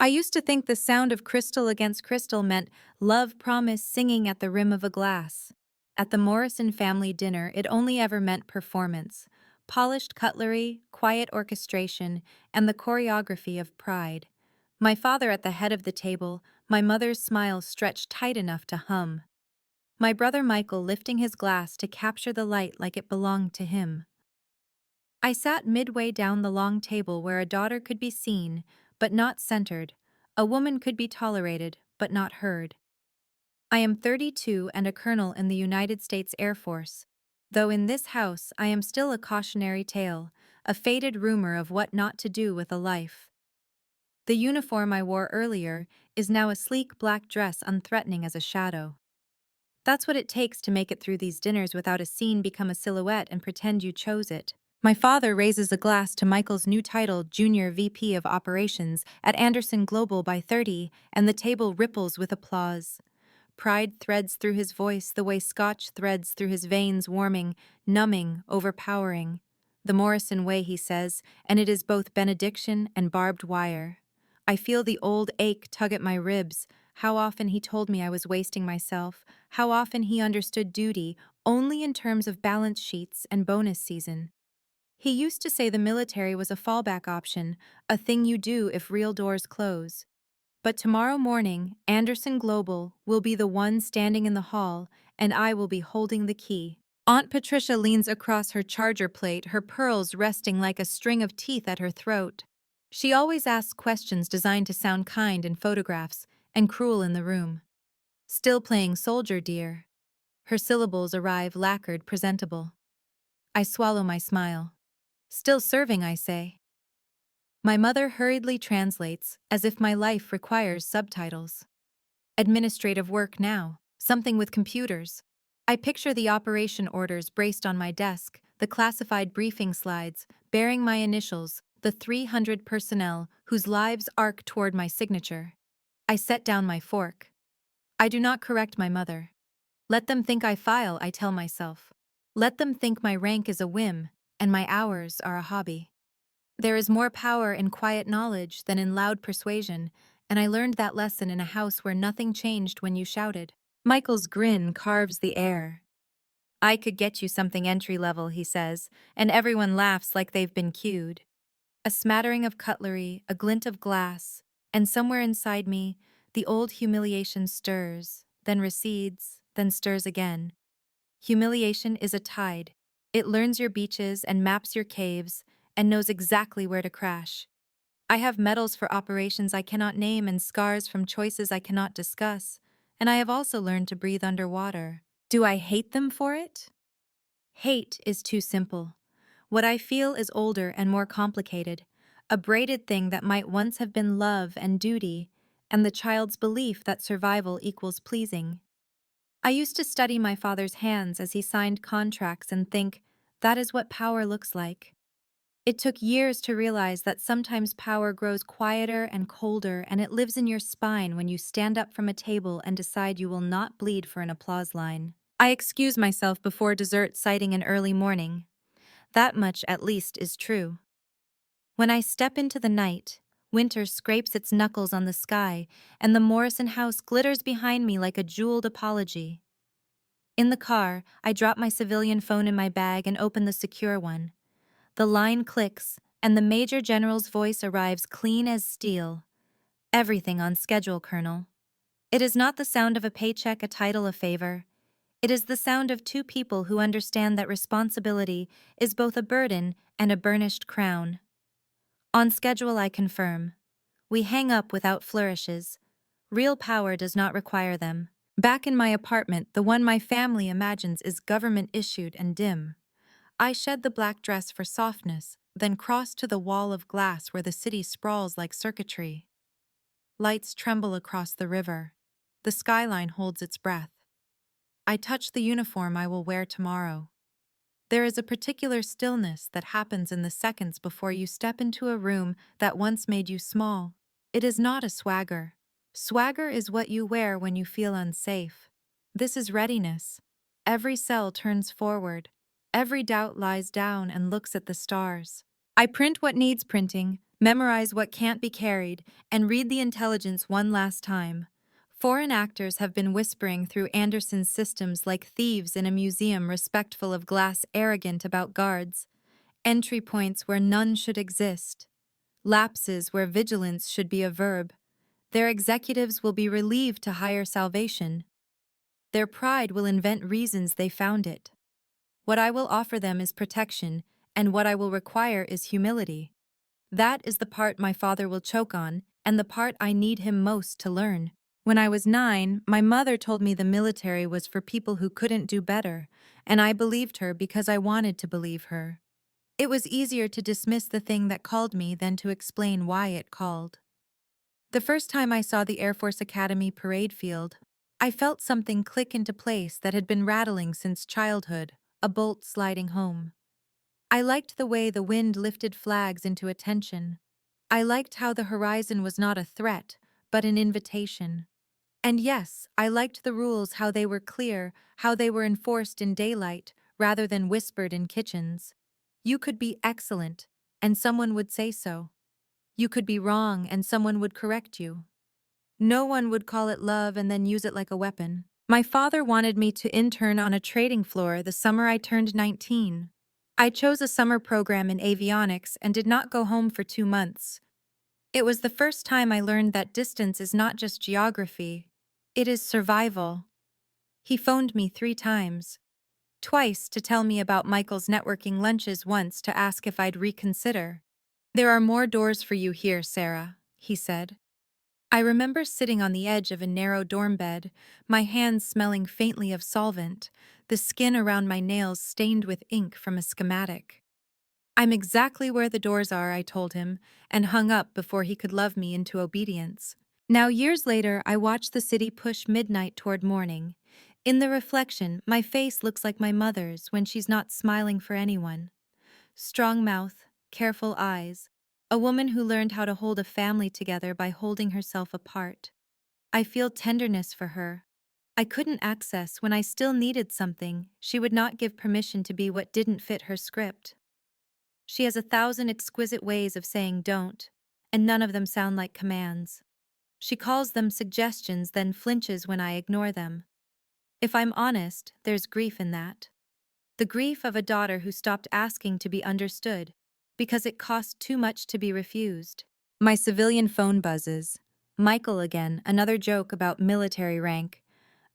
I used to think the sound of crystal against crystal meant love promise singing at the rim of a glass. At the Morrison family dinner, it only ever meant performance, polished cutlery, quiet orchestration, and the choreography of pride. My father at the head of the table, my mother's smile stretched tight enough to hum. My brother Michael lifting his glass to capture the light like it belonged to him. I sat midway down the long table where a daughter could be seen, but not centered. A woman could be tolerated, but not heard. I am 32 and a colonel in the United States Air Force. Though in this house I am still a cautionary tale, a faded rumor of what not to do with a life. The uniform I wore earlier is now a sleek black dress unthreatening as a shadow. That's what it takes to make it through these dinners without a scene become a silhouette and pretend you chose it. My father raises a glass to Michael's new title, Junior VP of Operations, at Anderson Global by 30, and the table ripples with applause. Pride threads through his voice the way scotch threads through his veins, warming, numbing, overpowering. The Morrison way, he says, and it is both benediction and barbed wire. I feel the old ache tug at my ribs. How often he told me I was wasting myself, how often he understood duty only in terms of balance sheets and bonus season. He used to say the military was a fallback option, a thing you do if real doors close. But tomorrow morning, Anderson Global will be the one standing in the hall, and I will be holding the key. Aunt Patricia leans across her charger plate, her pearls resting like a string of teeth at her throat. She always asks questions designed to sound kind in photographs and cruel in the room. Still playing soldier, dear. Her syllables arrive lacquered, presentable. I swallow my smile. Still serving, I say. My mother hurriedly translates, as if my life requires subtitles. Administrative work now, something with computers. I picture the operation orders braced on my desk, the classified briefing slides, bearing my initials, the 300 personnel whose lives arc toward my signature. I set down my fork. I do not correct my mother. Let them think I file, I tell myself. Let them think my rank is a whim, and my hours are a hobby. There is more power in quiet knowledge than in loud persuasion, and I learned that lesson in a house where nothing changed when you shouted. Michael's grin carves the air. I could get you something entry-level, he says, and everyone laughs like they've been cued. A smattering of cutlery, a glint of glass, and somewhere inside me, the old humiliation stirs, then recedes, then stirs again. Humiliation is a tide. It learns your beaches and maps your caves, and knows exactly where to crash. I have medals for operations I cannot name and scars from choices I cannot discuss, and I have also learned to breathe underwater. Do I hate them for it? Hate is too simple. What I feel is older and more complicated, a braided thing that might once have been love and duty, and the child's belief that survival equals pleasing. I used to study my father's hands as he signed contracts and think, that is what power looks like. It took years to realize that sometimes power grows quieter and colder, and it lives in your spine when you stand up from a table and decide you will not bleed for an applause line. I excuse myself before dessert, citing an early morning. That much, at least, is true. When I step into the night, winter scrapes its knuckles on the sky, and the Morrison house glitters behind me like a jeweled apology. In the car, I drop my civilian phone in my bag and open the secure one. The line clicks, and the Major General's voice arrives clean as steel. Everything on schedule, Colonel. It is not the sound of a paycheck, a title, a favor. It is the sound of two people who understand that responsibility is both a burden and a burnished crown. On schedule, I confirm. We hang up without flourishes. Real power does not require them. Back in my apartment, the one my family imagines is government-issued and dim. I shed the black dress for softness, then cross to the wall of glass where the city sprawls like circuitry. Lights tremble across the river. The skyline holds its breath. I touch the uniform I will wear tomorrow. There is a particular stillness that happens in the seconds before you step into a room that once made you small. It is not a swagger. Swagger is what you wear when you feel unsafe. This is readiness. Every cell turns forward. Every doubt lies down and looks at the stars. I print what needs printing, Memorize what can't be carried, and read the intelligence one last time. Foreign actors have been whispering through Anderson's systems like thieves in a museum respectful of glass, arrogant about guards. Entry points where none should exist. Lapses where vigilance should be a verb. Their executives will be relieved to hire salvation. Their pride will invent reasons they found it. What I will offer them is protection, and what I will require is humility. That is the part my father will choke on, and the part I need him most to learn. When I was 9, my mother told me the military was for people who couldn't do better, and I believed her because I wanted to believe her. It was easier to dismiss the thing that called me than to explain why it called. The first time I saw the Air Force Academy parade field, I felt something click into place that had been rattling since childhood, a bolt sliding home. I liked the way the wind lifted flags into attention. I liked how the horizon was not a threat, but an invitation. And yes, I liked the rules, how they were clear, how they were enforced in daylight, rather than whispered in kitchens. You could be excellent, and someone would say so. You could be wrong, and someone would correct you. No one would call it love and then use it like a weapon. My father wanted me to intern on a trading floor the summer I turned 19. I chose a summer program in avionics and did not go home for 2 months. It was the first time I learned that distance is not just geography, it is survival. He phoned me 3 times. Twice to tell me about Michael's networking lunches, once to ask if I'd reconsider. "There are more doors for you here, Sarah," he said. I remember sitting on the edge of a narrow dorm bed, my hands smelling faintly of solvent, the skin around my nails stained with ink from a schematic. "I'm exactly where the doors are," I told him, and hung up before he could love me into obedience. Now, years later, I watch the city push midnight toward morning. In the reflection, my face looks like my mother's when she's not smiling for anyone. Strong mouth, careful eyes, a woman who learned how to hold a family together by holding herself apart. I feel tenderness for her. I couldn't access when I still needed something. She would not give permission to be what didn't fit her script. She has 1,000 exquisite ways of saying don't, and none of them sound like commands. She calls them suggestions, then flinches when I ignore them. If I'm honest, there's grief in that. The grief of a daughter who stopped asking to be understood because it cost too much to be refused. My civilian phone buzzes. Michael again, another joke about military rank.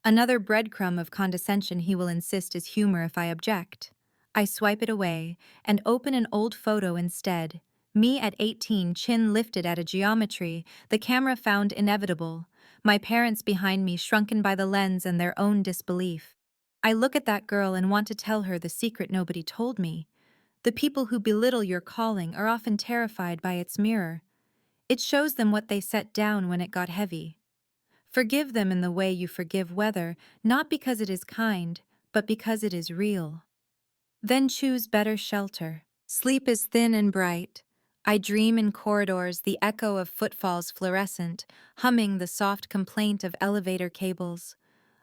Another breadcrumb of condescension he will insist is humor if I object. I swipe it away and open an old photo instead. Me at 18, chin lifted at a geometry the camera found inevitable. My parents behind me, shrunken by the lens and their own disbelief. I look at that girl and want to tell her the secret nobody told me. The people who belittle your calling are often terrified by its mirror. It shows them what they set down when it got heavy. Forgive them in the way you forgive weather, not because it is kind, but because it is real. Then choose better shelter. Sleep is thin and bright. I dream in corridors, the echo of footfalls fluorescent, humming the soft complaint of elevator cables.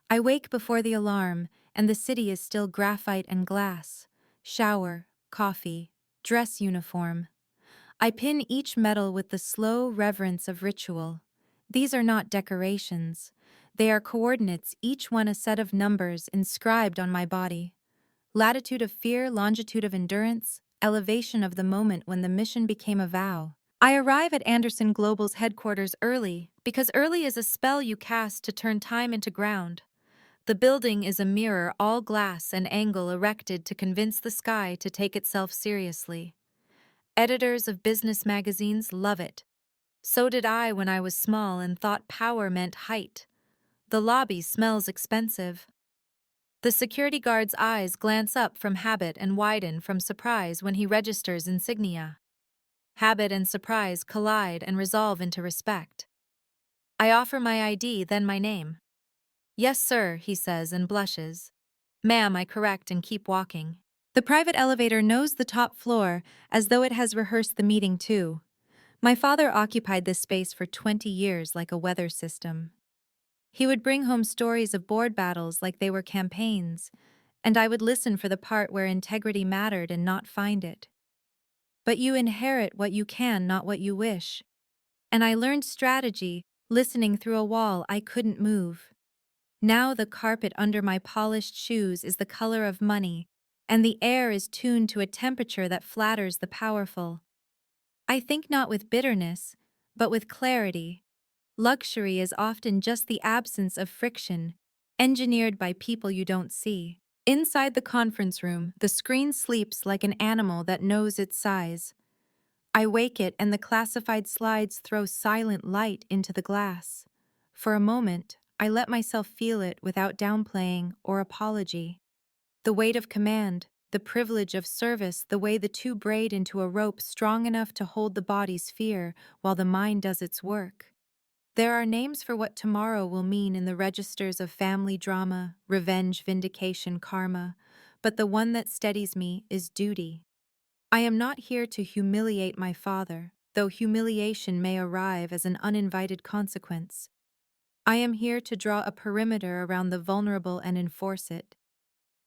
I wake before the alarm, and the city is still graphite and glass. Shower, coffee, dress uniform. I pin each metal with the slow reverence of ritual. These are not decorations. They are coordinates, each one a set of numbers inscribed on my body. Latitude of fear, longitude of endurance, elevation of the moment when the mission became a vow. I arrive at Anderson Global's headquarters early, because early is a spell you cast to turn time into ground. The building is a mirror, all glass and angle, erected to convince the sky to take itself seriously. Editors of business magazines love it. So did I when I was small and thought power meant height. The lobby smells expensive. The security guard's eyes glance up from habit and widen from surprise when he registers insignia. Habit and surprise collide and resolve into respect. I offer my ID, then my name. "Yes, sir," he says and blushes. "Ma'am," I correct and keep walking. The private elevator knows the top floor, as though it has rehearsed the meeting too. My father occupied this space for 20 years like a weather system. He would bring home stories of board battles like they were campaigns, and I would listen for the part where integrity mattered and not find it. But you inherit what you can, not what you wish. And I learned strategy, listening through a wall I couldn't move. Now the carpet under my polished shoes is the color of money, and the air is tuned to a temperature that flatters the powerful. I think not with bitterness, but with clarity. Luxury is often just the absence of friction, engineered by people you don't see. Inside the conference room, the screen sleeps like an animal that knows its size. I wake it and the classified slides throw silent light into the glass. For a moment, I let myself feel it without downplaying or apology. The weight of command, the privilege of service, the way the two braid into a rope strong enough to hold the body's fear while the mind does its work. There are names for what tomorrow will mean in the registers of family drama, revenge, vindication, karma, but the one that steadies me is duty. I am not here to humiliate my father, though humiliation may arrive as an uninvited consequence. I am here to draw a perimeter around the vulnerable and enforce it.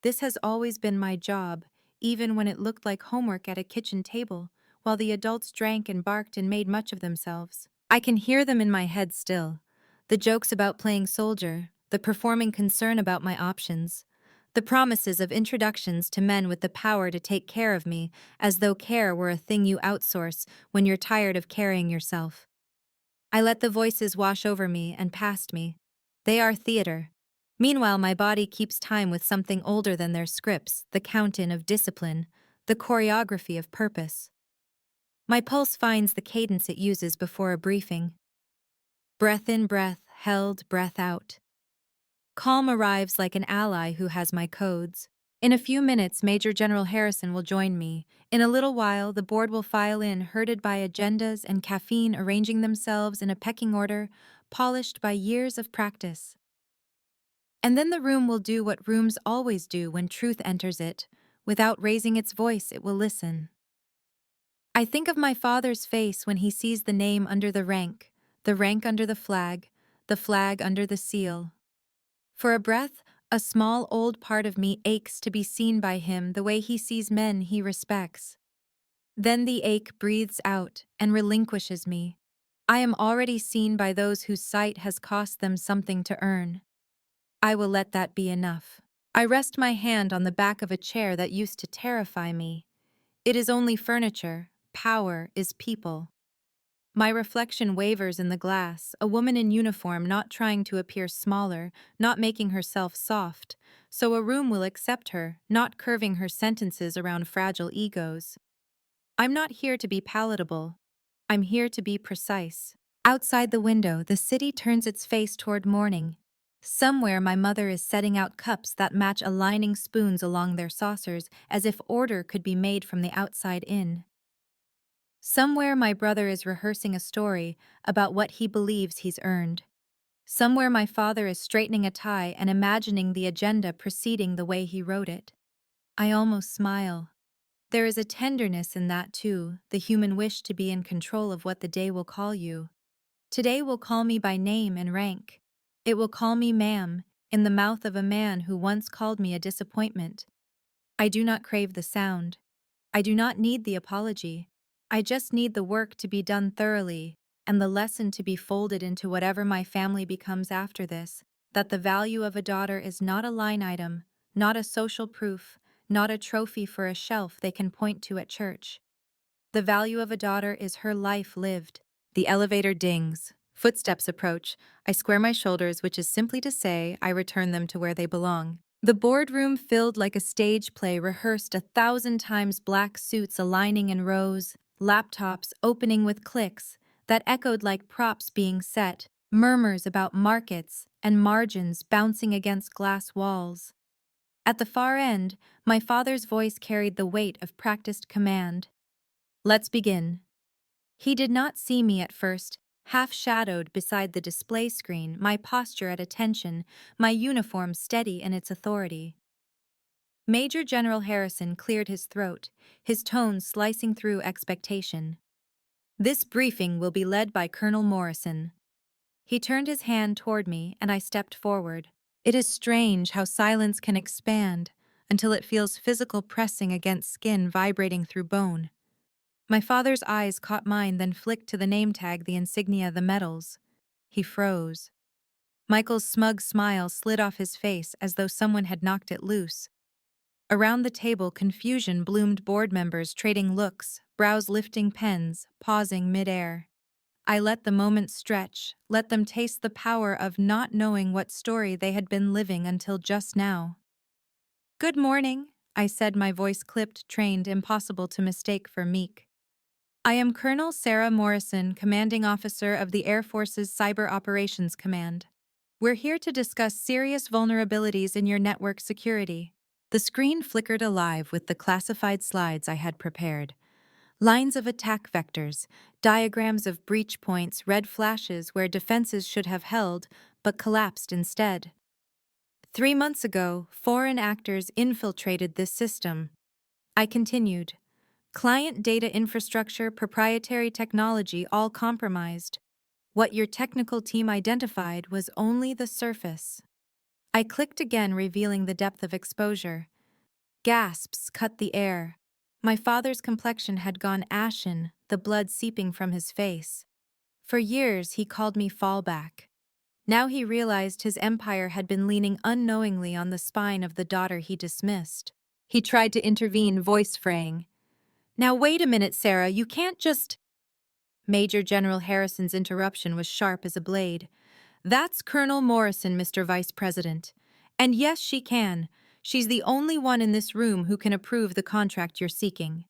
This has always been my job, even when it looked like homework at a kitchen table, while the adults drank and barked and made much of themselves. I can hear them in my head still. The jokes about playing soldier, the performing concern about my options, the promises of introductions to men with the power to take care of me, as though care were a thing you outsource when you're tired of carrying yourself. I let the voices wash over me and past me. They are theater. Meanwhile, my body keeps time with something older than their scripts, the count-in of discipline, the choreography of purpose. My pulse finds the cadence it uses before a briefing. Breath in, breath held, breath out. Calm arrives like an ally who has my codes. In a few minutes, Major General Harrison will join me. In a little while, the board will file in, herded by agendas and caffeine arranging themselves in a pecking order, polished by years of practice. And then the room will do what rooms always do when truth enters it. Without raising its voice, it will listen. I think of my father's face when he sees the name under the rank under the flag under the seal. For a breath, a small old part of me aches to be seen by him the way he sees men he respects. Then the ache breathes out and relinquishes me. I am already seen by those whose sight has cost them something to earn. I will let that be enough. I rest my hand on the back of a chair that used to terrify me. It is only furniture. Power is people. My reflection wavers in the glass, a woman in uniform not trying to appear smaller, not making herself soft, so a room will accept her, not curving her sentences around fragile egos. I'm not here to be palatable. I'm here to be precise. Outside the window, the city turns its face toward morning. Somewhere my mother is setting out cups that match aligning spoons along their saucers as if order could be made from the outside in. Somewhere my brother is rehearsing a story about what he believes he's earned. Somewhere my father is straightening a tie and imagining the agenda proceeding the way he wrote it. I almost smile. There is a tenderness in that too, the human wish to be in control of what the day will call you. Today will call me by name and rank. It will call me ma'am, in the mouth of a man who once called me a disappointment. I do not crave the sound. I do not need the apology. I just need the work to be done thoroughly, and the lesson to be folded into whatever my family becomes after this, that the value of a daughter is not a line item, not a social proof, not a trophy for a shelf they can point to at church. The value of a daughter is her life lived. The elevator dings. Footsteps approach. I square my shoulders, which is simply to say I return them to where they belong. The boardroom filled like a stage play rehearsed 1,000 times, black suits aligning in rows, laptops opening with clicks that echoed like props being set, murmurs about markets and margins bouncing against glass walls. At the far end, my father's voice carried the weight of practiced command. Let's begin. He did not see me at first, half-shadowed beside the display screen, my posture at attention, my uniform steady in its authority. Major General Harrison cleared his throat, his tone slicing through expectation. This briefing will be led by Colonel Morrison. He turned his hand toward me and I stepped forward. It is strange how silence can expand until it feels physical pressing against skin vibrating through bone. My father's eyes caught mine, then flicked to the name tag, the insignia, the medals. He froze. Michael's smug smile slid off his face as though someone had knocked it loose. Around the table, confusion bloomed, board members trading looks, brows lifting pens, pausing midair. I let the moment stretch, let them taste the power of not knowing what story they had been living until just now. "Good morning," I said, my voice clipped, trained, impossible to mistake for meek. "I am Colonel Sarah Morrison, Commanding Officer of the Air Force's Cyber Operations Command. We're here to discuss serious vulnerabilities in your network security." The screen flickered alive with the classified slides I had prepared. Lines of attack vectors, diagrams of breach points, red flashes where defenses should have held but collapsed instead. 3 months ago, foreign actors infiltrated this system. I continued. Client data infrastructure, proprietary technology, all compromised. What your technical team identified was only the surface. I clicked again, revealing the depth of exposure. Gasps cut the air. My father's complexion had gone ashen, the blood seeping from his face. For years, he called me fallback. Now he realized his empire had been leaning unknowingly on the spine of the daughter he dismissed. He tried to intervene, voice fraying. "Now wait a minute, Sarah, you can't just—" Major General Harrison's interruption was sharp as a blade. "That's Colonel Morrison, Mr. Vice President. And yes, she can. She's the only one in this room who can approve the contract you're seeking."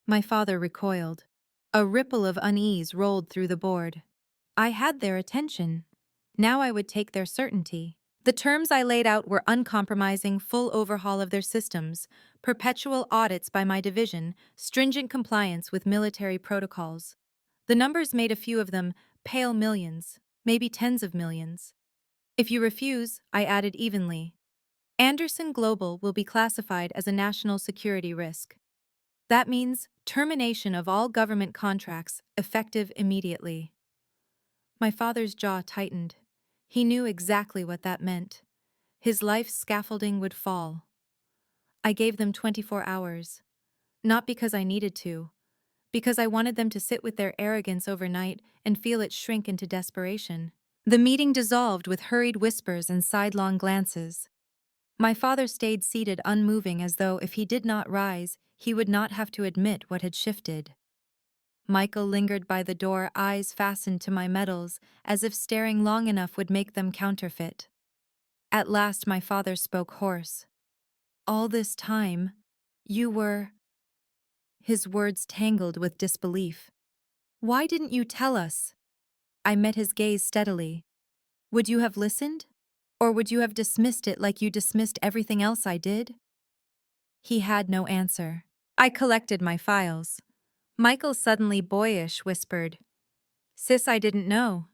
My father recoiled. A ripple of unease rolled through the board. I had their attention. Now I would take their certainty. The terms I laid out were uncompromising, full overhaul of their systems, perpetual audits by my division, stringent compliance with military protocols. The numbers made a few of them pale millions, maybe tens of millions. If you refuse, I added evenly, Anderson Global will be classified as a national security risk. That means termination of all government contracts, effective immediately. My father's jaw tightened. He knew exactly what that meant. His life's scaffolding would fall. I gave them 24 hours. Not because I needed to, because I wanted them to sit with their arrogance overnight and feel it shrink into desperation. The meeting dissolved with hurried whispers and sidelong glances. My father stayed seated, unmoving, as though if he did not rise, he would not have to admit what had shifted. Michael lingered by the door, eyes fastened to my medals, as if staring long enough would make them counterfeit. At last my father spoke hoarse. "All this time, you were—" His words tangled with disbelief. "Why didn't you tell us?" I met his gaze steadily. "Would you have listened? Or would you have dismissed it like you dismissed everything else I did?" He had no answer. I collected my files. Michael, suddenly boyish, whispered, "Sis, I didn't know."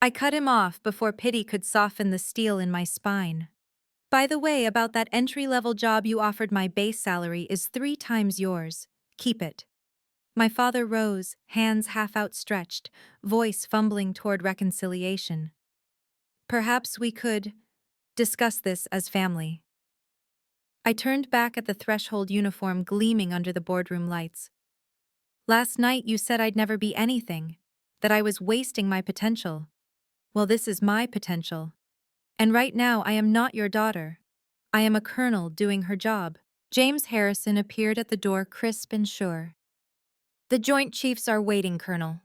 I cut him off before pity could soften the steel in my spine. "By the way, about that entry-level job you offered, my base salary is 3 times yours. Keep it." My father rose, hands half outstretched, voice fumbling toward reconciliation. "Perhaps we could discuss this as family." I turned back at the threshold, uniform gleaming under the boardroom lights. "Last night you said I'd never be anything, that I was wasting my potential. Well, this is my potential. And right now I am not your daughter. I am a colonel doing her job." James Harrison appeared at the door, crisp and sure. "The Joint Chiefs are waiting, Colonel."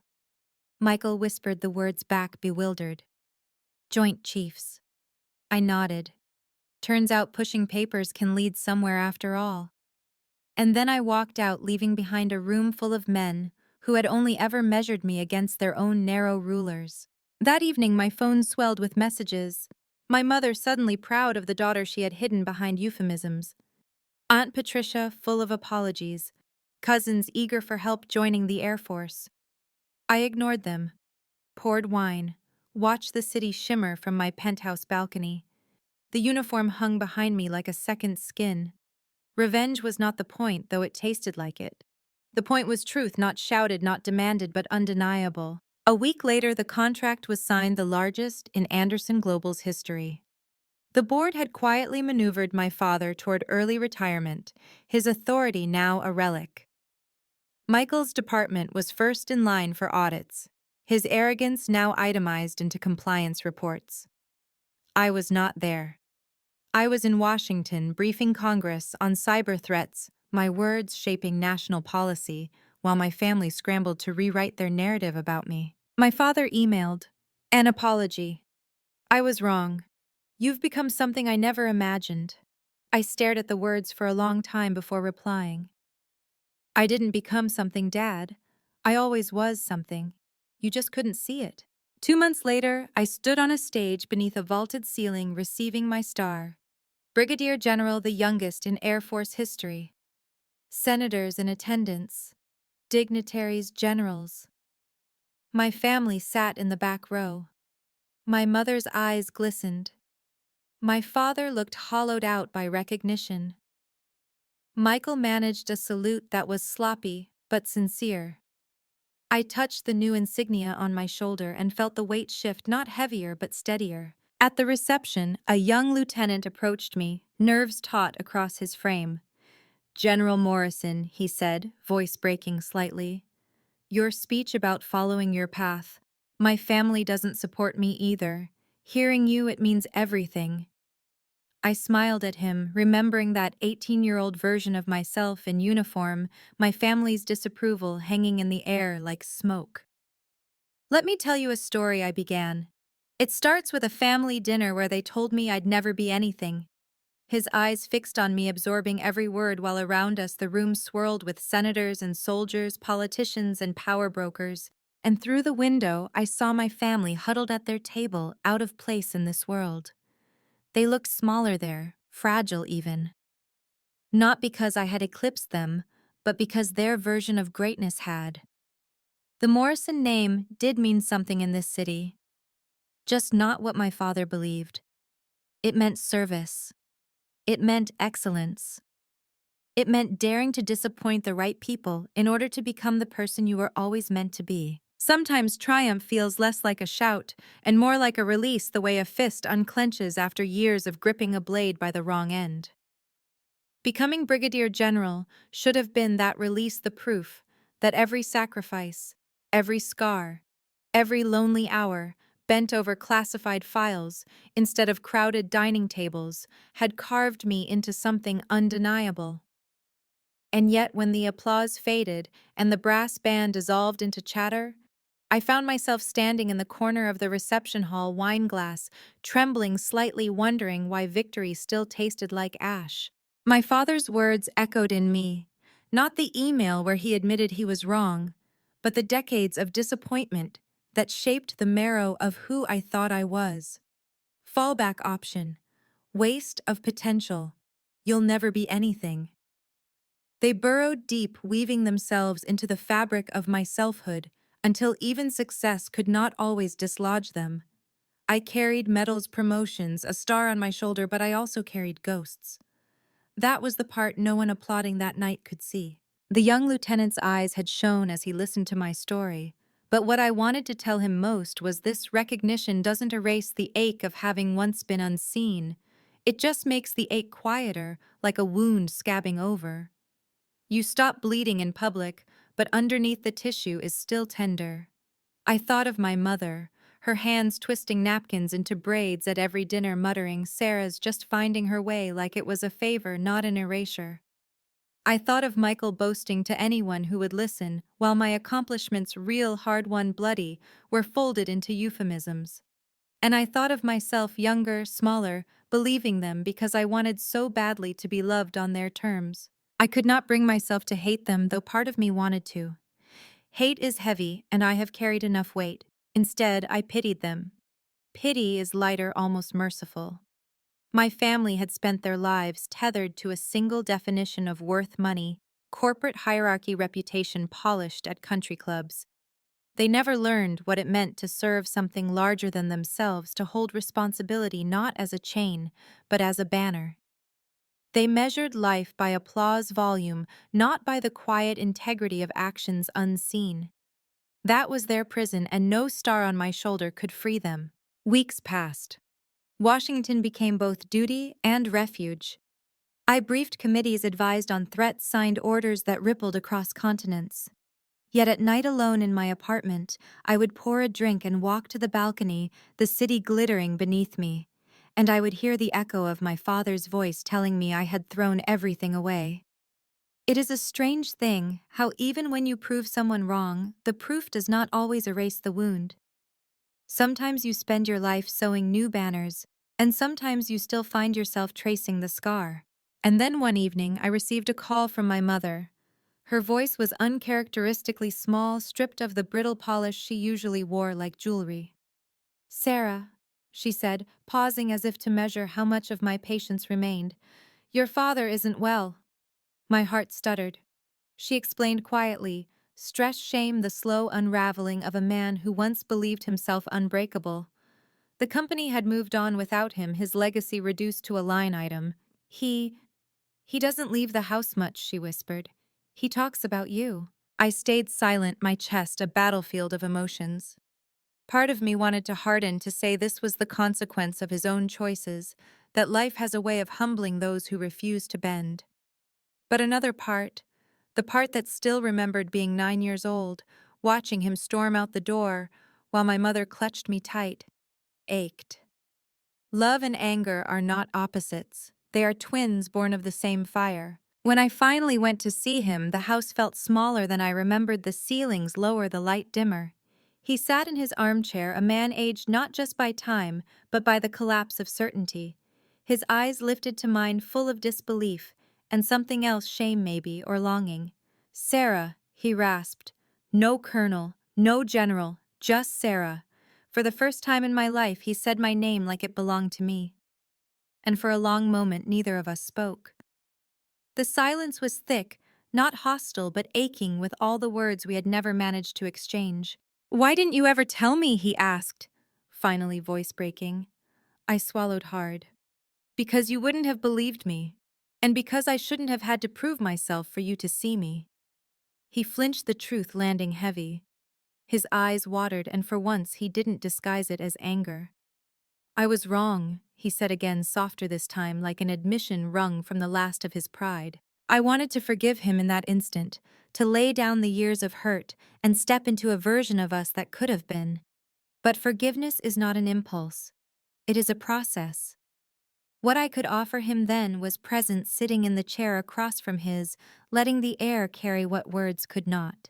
Michael whispered the words back, bewildered. "Joint Chiefs." I nodded. Turns out pushing papers can lead somewhere after all. And then I walked out, leaving behind a room full of men who had only ever measured me against their own narrow rulers. That evening my phone swelled with messages. My mother, suddenly proud of the daughter she had hidden behind euphemisms. Aunt Patricia, full of apologies. Cousins eager for help joining the Air Force. I ignored them, poured wine, watched the city shimmer from my penthouse balcony. The uniform hung behind me like a second skin. Revenge was not the point, though it tasted like it. The point was truth, not shouted, not demanded, but undeniable. A week later, the contract was signed, the largest in Anderson Global's history. The board had quietly maneuvered my father toward early retirement, his authority now a relic. Michael's department was first in line for audits, his arrogance now itemized into compliance reports. I was not there. I was in Washington briefing Congress on cyber threats, my words shaping national policy, while my family scrambled to rewrite their narrative about me. My father emailed, "An apology. I was wrong. You've become something I never imagined." I stared at the words for a long time before replying. "I didn't become something, Dad. I always was something. You just couldn't see it." 2 months later, I stood on a stage beneath a vaulted ceiling receiving my star. Brigadier General, the youngest in Air Force history. Senators in attendance. Dignitaries, generals. My family sat in the back row. My mother's eyes glistened. My father looked hollowed out by recognition. Michael managed a salute that was sloppy but sincere. I touched the new insignia on my shoulder and felt the weight shift, not heavier but steadier. At the reception, a young lieutenant approached me, nerves taut across his frame. "General Morrison," he said, voice breaking slightly. "Your speech about following your path. My family doesn't support me either. Hearing you, it means everything." I smiled at him, remembering that 18-year-old version of myself in uniform, my family's disapproval hanging in the air like smoke. "Let me tell you a story," I began. "It starts with a family dinner where they told me I'd never be anything." His eyes fixed on me, absorbing every word, while around us the room swirled with senators and soldiers, politicians and power brokers. And through the window, I saw my family huddled at their table, out of place in this world. They looked smaller there, fragile even. Not because I had eclipsed them, but because their version of greatness had. The Morrison name did mean something in this city. Just not what my father believed. It meant service. It meant excellence. It meant daring to disappoint the right people in order to become the person you were always meant to be. Sometimes triumph feels less like a shout and more like a release, the way a fist unclenches after years of gripping a blade by the wrong end. Becoming Brigadier General should have been that release, the proof that every sacrifice, every scar, every lonely hour bent over classified files instead of crowded dining tables had carved me into something undeniable. And yet, when the applause faded and the brass band dissolved into chatter, I found myself standing in the corner of the reception hall, wine glass, trembling slightly, wondering why victory still tasted like ash. My father's words echoed in me, not the email where he admitted he was wrong, but the decades of disappointment that shaped the marrow of who I thought I was. Fallback option. Waste of potential. You'll never be anything. They burrowed deep, weaving themselves into the fabric of my selfhood, until even success could not always dislodge them. I carried medals, promotions, a star on my shoulder, but I also carried ghosts. That was the part no one applauding that night could see. The young lieutenant's eyes had shone as he listened to my story, but what I wanted to tell him most was this: recognition doesn't erase the ache of having once been unseen. It just makes the ache quieter, like a wound scabbing over. You stop bleeding in public, but underneath the tissue is still tender. I thought of my mother, her hands twisting napkins into braids at every dinner, muttering, "Sarah's just finding her way," like it was a favor, not an erasure. I thought of Michael boasting to anyone who would listen, while my accomplishments, real, hard-won, bloody, were folded into euphemisms. And I thought of myself, younger, smaller, believing them because I wanted so badly to be loved on their terms. I could not bring myself to hate them, though part of me wanted to. Hate is heavy, and I have carried enough weight. Instead, I pitied them. Pity is lighter, almost merciful. My family had spent their lives tethered to a single definition of worth: money, corporate hierarchy, reputation, polished at country clubs. They never learned what it meant to serve something larger than themselves, to hold responsibility not as a chain, but as a banner. They measured life by applause volume, not by the quiet integrity of actions unseen. That was their prison, and no star on my shoulder could free them. Weeks passed. Washington became both duty and refuge. I briefed committees, advised on threats, signed orders that rippled across continents. Yet at night alone in my apartment, I would pour a drink and walk to the balcony, the city glittering beneath me. And I would hear the echo of my father's voice telling me I had thrown everything away. It is a strange thing how even when you prove someone wrong, the proof does not always erase the wound. Sometimes you spend your life sewing new banners, and sometimes you still find yourself tracing the scar. And then one evening, I received a call from my mother. Her voice was uncharacteristically small, stripped of the brittle polish she usually wore like jewelry. "Sarah," she said, pausing as if to measure how much of my patience remained, "your father isn't well." My heart stuttered. She explained quietly, stress shame the slow unraveling of a man who once believed himself unbreakable. The company had moved on without him, his legacy reduced to a line item. He doesn't leave the house much," she whispered. "He talks about you." I stayed silent, my chest a battlefield of emotions. Part of me wanted to harden to say this was the consequence of his own choices, that life has a way of humbling those who refuse to bend. But another part, the part that still remembered being 9 years old, watching him storm out the door while my mother clutched me tight, ached. Love and anger are not opposites. They are twins born of the same fire. When I finally went to see him, the house felt smaller than I remembered, the ceilings lower, the light dimmer. He sat in his armchair, a man aged not just by time, but by the collapse of certainty. His eyes lifted to mine, full of disbelief, and something else, shame maybe, or longing. "Sarah," he rasped. "No colonel, no general, just Sarah." For the first time in my life, he said my name like it belonged to me. And for a long moment, neither of us spoke. The silence was thick, not hostile but aching with all the words we had never managed to exchange. "Why didn't you ever tell me?" he asked, finally voice breaking. I swallowed hard. "Because you wouldn't have believed me, and because I shouldn't have had to prove myself for you to see me." He flinched, the truth landing heavy. His eyes watered, and for once he didn't disguise it as anger. "I was wrong," he said again, softer this time, like an admission wrung from the last of his pride. I wanted to forgive him in that instant, to lay down the years of hurt and step into a version of us that could have been. But forgiveness is not an impulse. It is a process. What I could offer him then was presence, sitting in the chair across from his, letting the air carry what words could not.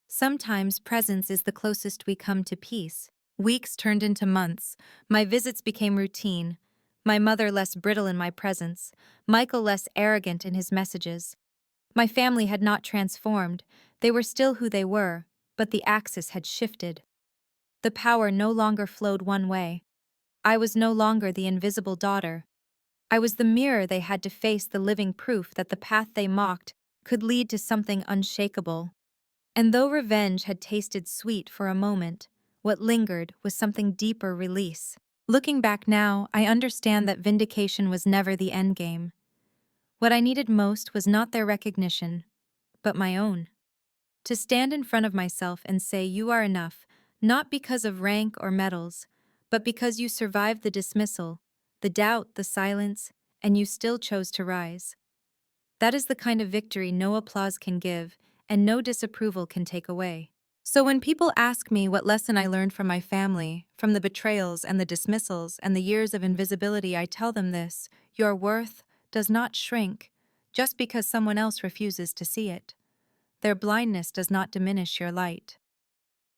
Sometimes presence is the closest we come to peace. Weeks turned into months. My visits became routine. My mother less brittle in my presence. Michael less arrogant in his messages. My family had not transformed. They were still who they were, but the axis had shifted. The power no longer flowed one way. I was no longer the invisible daughter. I was the mirror they had to face, the living proof that the path they mocked could lead to something unshakable. And though revenge had tasted sweet for a moment, what lingered was something deeper: release. Looking back now, I understand that vindication was never the endgame. What I needed most was not their recognition, but my own. To stand in front of myself and say, "You are enough," not because of rank or medals, but because you survived the dismissal, the doubt, the silence, and you still chose to rise. That is the kind of victory no applause can give, and no disapproval can take away. So when people ask me what lesson I learned from my family, from the betrayals and the dismissals and the years of invisibility, I tell them this: your worth does not shrink just because someone else refuses to see it. Their blindness does not diminish your light.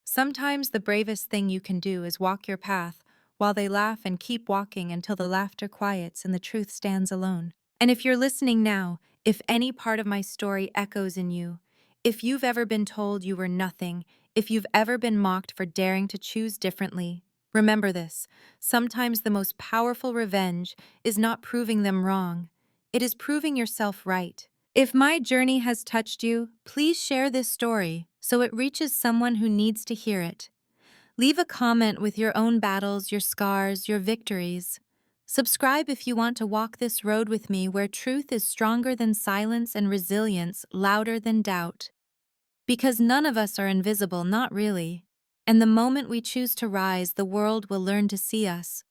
Sometimes the bravest thing you can do is walk your path while they laugh, and keep walking until the laughter quiets and the truth stands alone. And if you're listening now, if any part of my story echoes in you, if you've ever been told you were nothing, if you've ever been mocked for daring to choose differently, remember this: sometimes the most powerful revenge is not proving them wrong, it is proving yourself right. If my journey has touched you, please share this story so it reaches someone who needs to hear it. Leave a comment with your own battles, your scars, your victories. Subscribe if you want to walk this road with me, where truth is stronger than silence and resilience louder than doubt. Because none of us are invisible, not really. And the moment we choose to rise, the world will learn to see us.